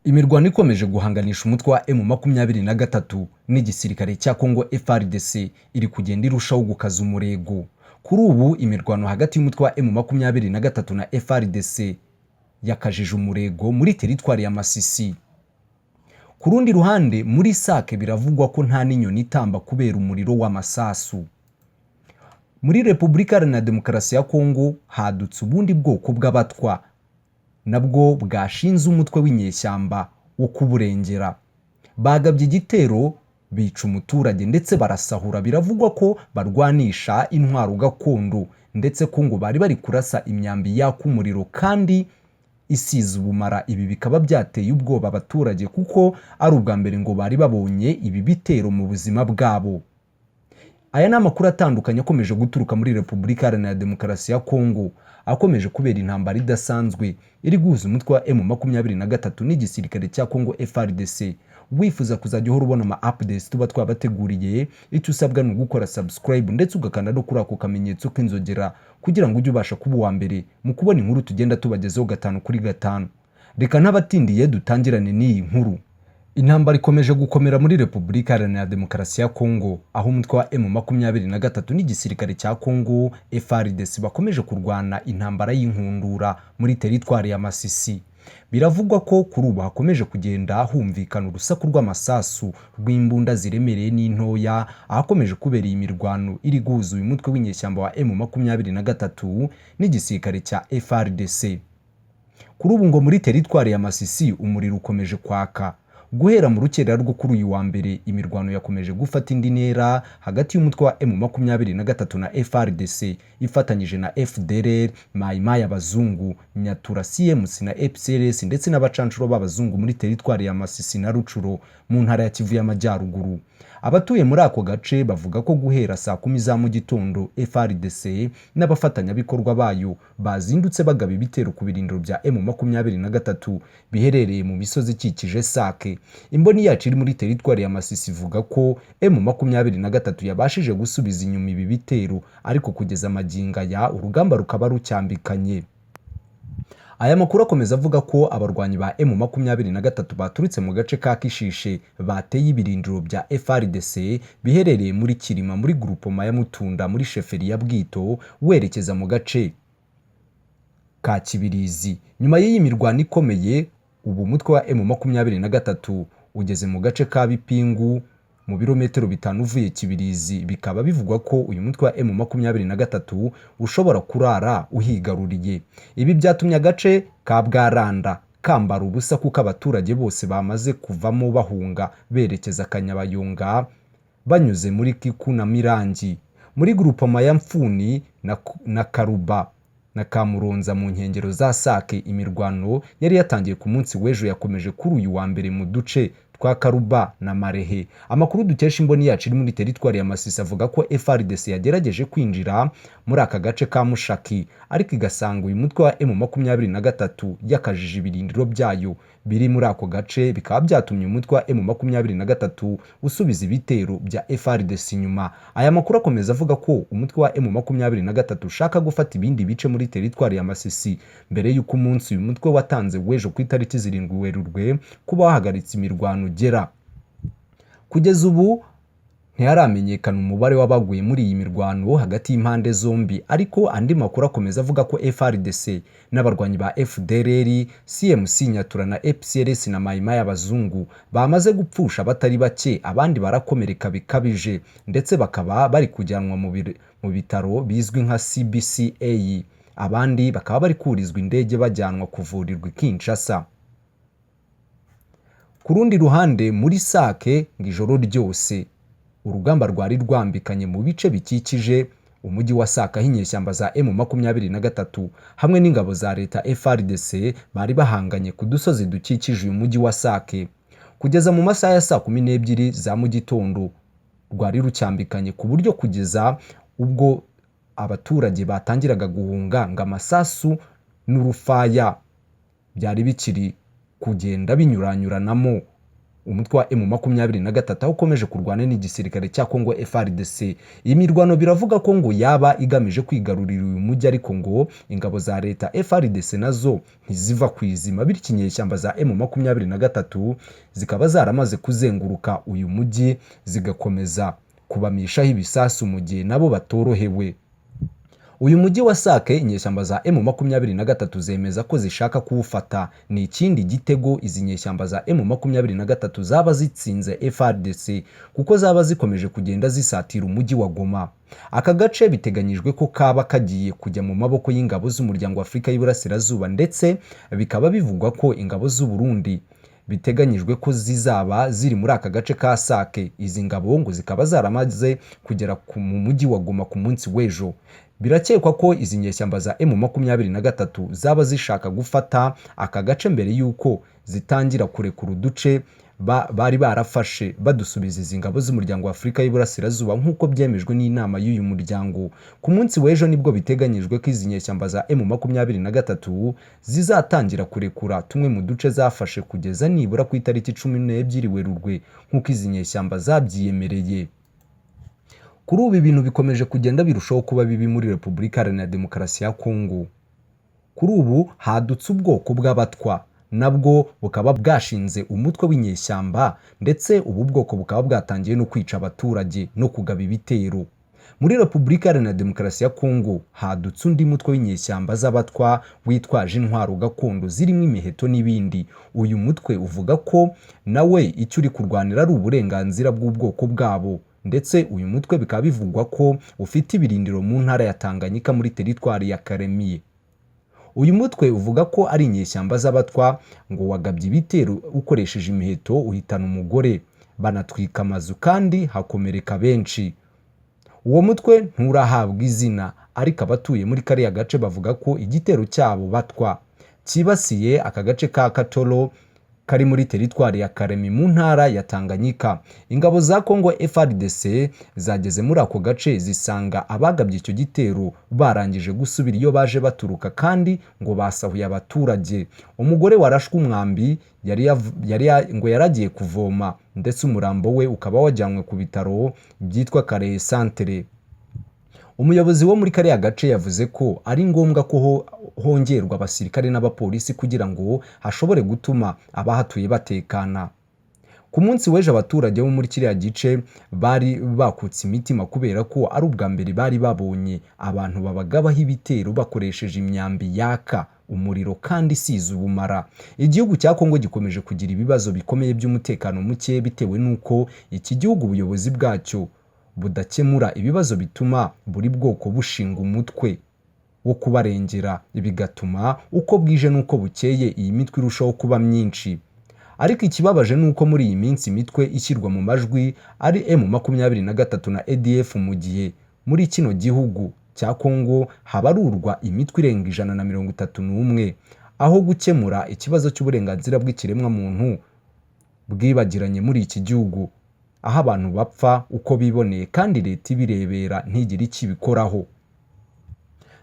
Imirwano ikomeje guhanganisha umutwe wa M23 n'igisirikare cya Congo FARDC iri kugenda irushaho gukaza umurego. Kuri ubu imirwano hagati y'umutwe wa M23 na FARDC yakajije umurego muri teritwari ya Masisi. Ku rundi ruhande muri Sake biravugwa ko nta n'inyoni itamba kubera umuriro w'amasasu. Muri Repubulika Iharanira Demokarasi ya Congo hadutse ubundi bwoko bw'abatwa nabwo bwashinze umutwe w'inyeshyamba wo kuburengera. Bagabye igitero bica umuturage ndetse barasahura. Biravugwa ko barwanisha intwaro gakondo ndetse ko ngo bari kurasa imyambi yaka umuriro kandi isize ubumara. Ibi bikaba byateye ubwoba abaturage kuko ari ubwa mbere ngo bari babonye ibi bitero mu buzima bwabo. Aya ni amakuru atandukanye akomeje guturuka muri Repubulika Iharanira Demokarasi ya Congo, akomeje kubera intambara idasanzwe iri guhuza umutwe wa M23 n'igisirikare cya Congo FARDC. Wifuza kuzajya uhora ubona ama updates tuba twabateguriye, icyo usabwa ni ugukora subscribe ndetse ugakanda no kuri ako kamenyetso k'inzogera kugira ngo ujye ubasha kuba uwa mbere mu kubona inkuru tugenda tubagezaho 5 kuri 5. Reka ntabatindiye dutangirane n'iyi nkuru. Intambara ikomeje gukomera muri Repubulika Iharanira Demokarasi ya Congo, aho umutwe wa M23 n'igisirikare cya Congo FARDC bakomeje kurwana intambara y'inkundura muri teritwari ya Masisi. Biravugwa ko kuri ubu hakomeje kugenda humvikana urusaku rw'amasasu rw'imbunda ziremereye n'intoya, ahakomeje kubera iyi mirwano iri guhuza uyu mutwe w'inyeshyamba wa M23 n'igisirikare cya FARDC. Kuri ubu ngo muri teritwari ya Masisi umuriro ukomeje kwaka. Guhera mu rukerera rwo kuri uyu wa mbere imirwano yakomeje gufata indi ntera hagati y'umutwe wa M23 na FARDC ifatanyije na FDLR, Mai y'abazungu, Nyatura CMC na FCLS ndetse n'abacancuro b'abazungu muri teritwari ya Masisi na Rucuro mu ntara ya Kivu y'Amajyaruguru. Abatuye muri ako gace bavuga ko guhera saa 10 za mu gitondo FARDC n'abafatanyabikorwa bayo bazindutse bagaba ibitero ku birindiro bya M23 biherereye mu misozi ikikije Sake. Imboni yacu iri muri teritwari ya Masisi ivuga ko M23 yabashije gusubiza inyuma ibi bitero, ariko kugeza maginga ya urugamba rukaba rucyambikanye. Aya makuru akomeza avuga ko abarwanyi ba M23 baturutse mu gace ka Kishishe bateye ibirindiro bya FARDC biherereye muri Kirima muri groupement ya Mutunda muri sheferi ya Bwito werekeza mu gace ka Kibirizi. Nyuma y'iyi mirwano ikomeye ubu umutwe wa M23 ugeze mu gace ka Bipingu mu birometero 5 uvuye Kibirizi. Bikaba bivugwa ko uyu mutwe wa M23 ushobora kurara uhigaruriye. Ibi byatumye agace ka Bwaranda kambara ubusa kuko abaturage bose bamaze kuvamo bahunga berekeza Kanyabayonga banyuze muri Kiku na Mirangi. Muri groupement ya Mfuni na Karuba na Kamuronza mu nkengero za Sake imirwano yari yatangiye ku munsi w'ejo yakomeje kuri uyu wa mbere mu duce twa Karuba na Marehe. Amakuru dukesha imboni yacu iri muri teritwari ya Masisi avuga ko FARDC yagerageje kwinjira muri aka gace ka Mushaki, ariko igasanga uyu mutwe wa M23 yakajije ibirindiro byayo biri muri ako gace. Bikaba byatumye umutwe wa M23 usubiza ibitero bya FARDC inyuma. Aya makuru akomeza avuga ko umutwe wa M23 ushaka gufata ibindi bice muri teritwari ya Masisi mbere y'uko umunsi uyu mutwe watanze w'ejo ku itariki 7 Werurwe kuba wahagaritse imirwano ugera. Kugeza ubu ntiyaramenyekana umubare w'abaguye muri iyi mirwano hagati y'impande zombi, ariko andi makuru akomeza avuga ko FARDC n'abarwanyi ba FDLR, CMC, Nyatura na FCLS na Mai y'abazungu bamaze gupfusha abatari bake, abandi barakomereka bikabije ndetse bakaba bari kujyanwa mu bitaro bizwi nka CBCA. Abandi bakaba bari kurizwa indege bajyanwa kuvurirwa i Kinshasa. Ku rundi ruhande muri Sake ngijoro ryose urugamba rwari rwambikanye mu bice bikikije umujyi wa Sake, aho inyeshyamba za M23 hamwe n'ingabo za leta FARDC bari bahanganye ku dusozi dukikije uyu mujyi wa Sake. Kugeza mu masaha ya saa 12 za mu gitondo rwari rucyambikanye ku buryo kugeza ubwo abaturage batangiraga guhunga ngo amasasu n'urufaya byari bikiri kugenda binyuranyuranamo umutwe wa M23 aho ukomeje kurwana n'igisirikare cya Kongo FARDC. Iyi mirwano biravuga ko ngo yaba igamije kwigarurira uyu mujyi, ariko ngo ingabo za leta FARDC nazo ntiziva ku izima, bityo inyeshyamba za M23 zikaba zaramaze kuzenguruka uyu mujyi zigakomeza kubamishaho ibisasu mu gihe nabo batorohewe. Uyu mujyi wa Sake inyeshyamba za M23 zemeza ko zishaka kuwufata. Ni ikindi gitego izi nyeshyamba za M23 zaba zitsinze FARDC, kuko zaba zikomeje kugenda zisatira umujyi wa Goma. Aka gace biteganyijwe ko kaba kagiye kujya mu maboko y'ingabo z'umuryango wa Afurika y'Iburasirazuba, ndetse bikaba bivugwa ko ingabo z'u Burundi biteganyijwe ko zizaba ziri muri aka gace ka Sake. Izi ngabo ngo zikaba zaramaze kugera mu mujyi wa Goma ku munsi w'ejo. Birakekwa ko izi nyeshyamba za M23 zaba zishaka gufata aka gace mbere y'uko zitangira kurekura uduce bari barafashe badusubiza izi ngabo z'umuryango wa Afurika y'Iburasirazuba nk'uko byemejwe n'inama y'uyu muryango. Ku munsi w'ejo nibwo biteganyijwe ko izi nyeshyamba za M23 zizatangira kurekura tumwe mu duce zafashe kugeza nibura ku itariki 12 Werurwe nk'uko izi nyeshyamba zabyiyemereye. Kuri ubu ibintu bikomeje kugenda birushaho kuba bibi muri Repubulika Iharanira Demokarasi ya Kongo. Kuri ubu hadutse ubwoko bw'abatwa, nabwo bukaba bwashinze umutwe w'inyeshyamba, ndetse ubu bwoko bukaba bwatangiye no kwica abaturage no kugaba ibitero. Muri Repubulika Iharanira Demokarasi ya Kongo hadutse undi mutwe w'inyeshyamba z'abatwa witwaje intwaro gakondo zirimo imiheto n'ibindi. Uyu mutwe uvuga ko nawe icyo uri kurwanira ari uburenganzira bw'ubwoko bwabo, ndetse uyu mutwe bikaba bivugwa ko ufite ibirindiro mu ntara ya Tanganyika muri teritwari ya Karemie. Uyu mutwe uvuga ko ari inyeshyamba z'abatwa ngo wagabye ibitero ukoresheje imiheto, uhitana umugore, banatwika amazu kandi hakomereka benshi. Uwo mutwe nturahabwa izina, ariko abatuye muri kariya gace bavuga ko igitero cyabo batwa kibasiye aka gace ka Katoro kari muri teritwari ya Karemi mu ntara ya Tanganyika. Ingabo za Kongo FARDC zageze muri ako gace zisanga abagabye icyo gitero barangije gusubira iyo baje baturuka, kandi ngo basahuye abaturage. Umugore warashwe umwambi ngo yaragiye kuvoma, ndetse umurambo we ukaba wajyanywe ku bitaro byitwa Kare Centre. Umuyobozi wo muri kariya gace yavuze ko ari ngombwa ko hongerwa abasirikare n'abapolisi kugira ngo hashobore gutuma abahatuye batekana. Ku munsi w'ejo abaturage bo muri kiriya gice bari bakutse imitima kubera ko ari ubwa mbere bari babonye abantu babagabaho ibitero bakoresheje imyambi yaka umuriro kandi isize ubumara. Igihugu cya Kongo gikomeje kugira ibibazo bikomeye by'umutekano muke bitewe n'uko iki gihugu ubuyobozi bwacyo budakemura ibibazo bituma buri bwoko bushinga umutwe wo kubarengera, bigatuma uko bwije n'uko bukeye iyi mitwe irushaho kuba myinshi. Ariko ikibabaje nuko muri iyi minsi imitwe ishyirwa mu majwi ari M23 na ADF, mu gihe muri kino gihugu cya Kongo habarurwa imitwe irenga 131, aho gukemura ikibazo cy'uburenganzira bw'ikiremwa muntu bwibagiranye muri iki gihugu, aho abantu bapfa uko biboneye kandi leta ibirebera ntigire icyo ibikoraho.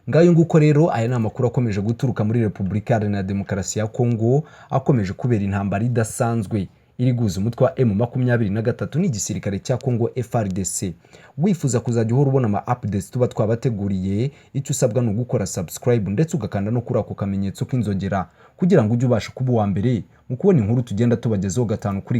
Ngayo nguko rero aya ni amakuru akomeje guturuka muri Repubulika Iharanira Demokarasi ya Kongo, akomeje kubera intambara idasanzwe iri guza umutwe wa M23 n'igisirikare cya Kongo FARDC. Wifuza kuzajya uhora ubona ama updates tuba twabateguriye, icyo usabwa ni ugukora subscribe ndetse ugakanda no kuri ako kamenyetso k'inzogera kugira ngo ujye ubasha kuba uwa mbere mu kubona inkuru tugenda tubagezaho gatanu kuri gatanu.